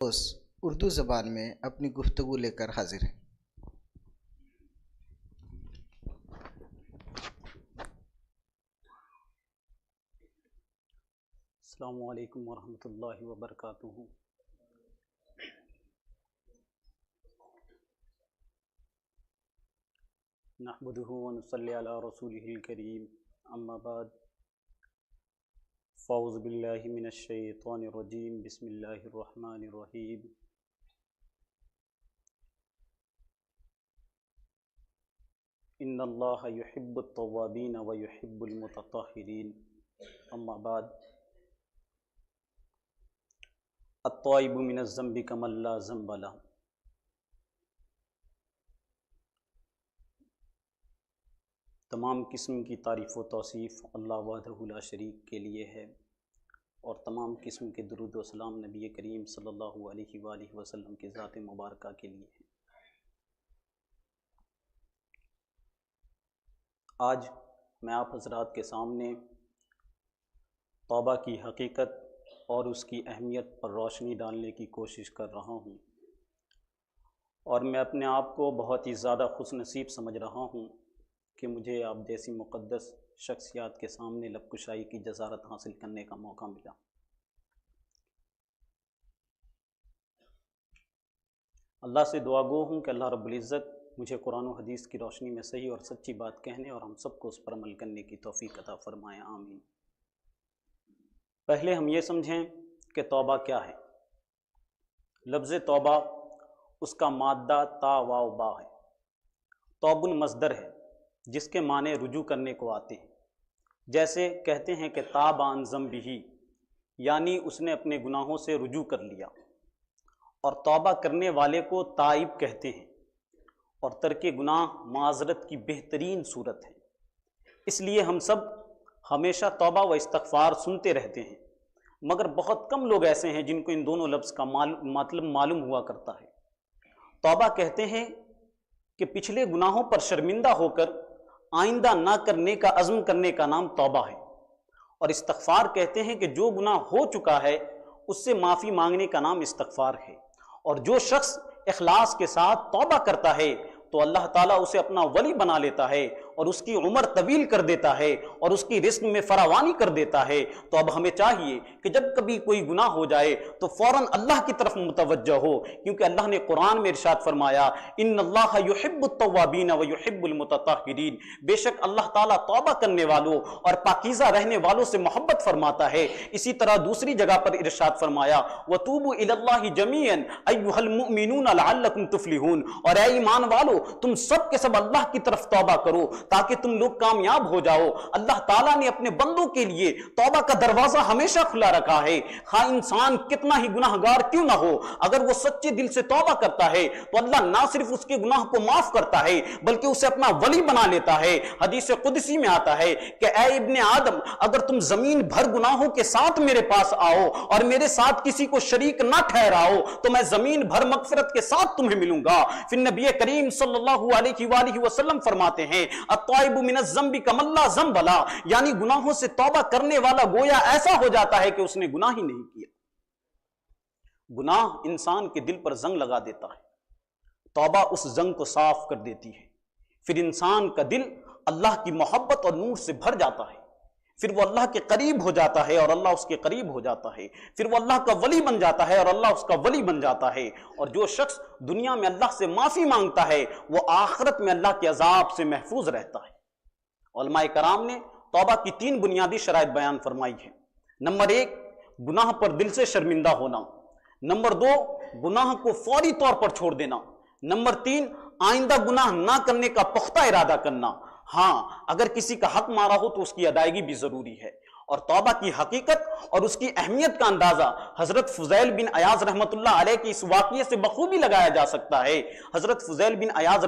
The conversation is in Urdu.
اردو زبان میں اپنی گفتگو لے کر حاضر ہیں۔ السلام علیکم ورحمۃ اللہ وبرکاتہ۔ نحمدہ ونصلی علی رسولہ الکریم، اما بعد، فاعوذ باللہ من الشیطان الرجیم، بسم اللہ الرحمن الرحیم۔ ان اللہ یحب التوابین ویحب المتطہرین، اما بعد، التائب من الذنب کمن لا ذنب لہ۔ تمام قسم کی تعریف و توصیف اللہ وحدہ لا شریک کے لیے ہے، اور تمام قسم کے درود و سلام نبی کریم صلی اللہ علیہ وآلہ وسلم کی ذات مبارکہ کے لیے ہے۔ آج میں آپ حضرات کے سامنے توبہ کی حقیقت اور اس کی اہمیت پر روشنی ڈالنے کی کوشش کر رہا ہوں، اور میں اپنے آپ کو بہت ہی زیادہ خوش نصیب سمجھ رہا ہوں کہ مجھے آپ جیسی مقدس شخصیات کے سامنے لب کشائی کی جسارت حاصل کرنے کا موقع ملا۔ اللہ سے دعا گو ہوں کہ اللہ رب العزت مجھے قرآن و حدیث کی روشنی میں صحیح اور سچی بات کہنے اور ہم سب کو اس پر عمل کرنے کی توفیق عطا فرمائے، آمین۔ پہلے ہم یہ سمجھیں کہ توبہ کیا ہے۔ لفظ توبہ، اس کا مادہ تا واو با ہے۔ توب مصدر ہے جس کے معنی رجوع کرنے کو آتے ہیں، جیسے کہتے ہیں کہ تاب عن ذنبہ، یعنی اس نے اپنے گناہوں سے رجوع کر لیا، اور توبہ کرنے والے کو تائب کہتے ہیں، اور ترک گناہ معذرت کی بہترین صورت ہے۔ اس لیے ہم سب ہمیشہ توبہ و استغفار سنتے رہتے ہیں، مگر بہت کم لوگ ایسے ہیں جن کو ان دونوں لفظ کا مطلب معلوم ہوا کرتا ہے۔ توبہ کہتے ہیں کہ پچھلے گناہوں پر شرمندہ ہو کر آئندہ نہ کرنے کا عزم کرنے کا نام توبہ ہے، اور استغفار کہتے ہیں کہ جو گناہ ہو چکا ہے اس سے معافی مانگنے کا نام استغفار ہے، اور جو شخص اخلاص کے ساتھ توبہ کرتا ہے تو اللہ تعالیٰ اسے اپنا ولی بنا لیتا ہے، اور اس کی عمر طویل کر دیتا ہے، اور اس کی رزق میں فراوانی کر دیتا ہے۔ تو اب ہمیں چاہیے کہ جب کبھی کوئی گناہ ہو جائے تو فوراً اللہ کی طرف متوجہ ہو، کیونکہ اللہ نے قرآن میں ارشاد فرمایا، ان اللہ یحب التوابین ویحب المتطہرین، بے شک اللہ تعالیٰ توبہ کرنے والوں اور پاکیزہ رہنے والوں سے محبت فرماتا ہے۔ اسی طرح دوسری جگہ پر ارشاد فرمایا، وتوبوا الی اللہ جمیعا ایھا المؤمنون لعلکم تفلحون، اور اے ایمان والو تم سب کے سب اللہ کی طرف توبہ کرو تاکہ تم لوگ کامیاب ہو جاؤ۔ اللہ تعالیٰ نے اپنے بندوں کے لیے توبہ کا دروازہ ہمیشہ کھلا رکھا ہے، خواہ انسان کتنا ہی گناہگار کیوں نہ ہو، اگر وہ سچے دل سے توبہ کرتا ہے تو اللہ نہ صرف اس کے گناہ کو معاف کرتا ہے بلکہ اسے اپنا ولی بنا لیتا ہے۔ حدیث قدسی میں آتا ہے کہ اے ابن آدم، اگر تم زمین بھر گناہوں کے ساتھ میرے پاس آؤ اور میرے ساتھ کسی کو شریک نہ ٹھہراؤ تو میں زمین بھر مغفرت کے ساتھ تمہیں ملوں گا۔ پھر نبی کریم صلی اللہ علیہ وآلہ وسلم فرماتے ہیں، التائب من الذنب کمن لا ذنب لہ، یعنی گناہوں سے توبہ کرنے والا گویا ایسا ہو جاتا ہے کہ اس نے گناہ ہی نہیں کیا۔ گناہ انسان کے دل پر زنگ لگا دیتا ہے، توبہ اس زنگ کو صاف کر دیتی ہے، پھر انسان کا دل اللہ کی محبت اور نور سے بھر جاتا ہے، پھر وہ اللہ کے قریب ہو جاتا ہے اور اللہ اس کے قریب ہو جاتا ہے، پھر وہ اللہ کا ولی بن جاتا ہے اور اللہ اس کا ولی بن جاتا ہے۔ اور جو شخص دنیا میں اللہ سے معافی مانگتا ہے وہ آخرت میں اللہ کے عذاب سے محفوظ رہتا ہے۔ علماء کرام نے توبہ کی 3 بنیادی شرائط بیان فرمائی ہیں۔ نمبر 1، گناہ پر دل سے شرمندہ ہونا۔ نمبر 2، گناہ کو فوری طور پر چھوڑ دینا۔ نمبر 3، آئندہ گناہ نہ کرنے کا پختہ ارادہ کرنا۔ ہاں، اگر کسی کا حق مارا ہو تو اس کی ادائیگی بھی ضروری ہے۔ اور توبہ کی حقیقت اور اس کی اہمیت کا اندازہ حضرت فضیل بن عیاض رحمۃ اللہ علیہ کی اس واقعے سے بخوبی لگایا جا سکتا ہے۔ حضرت فضیل بن عیاض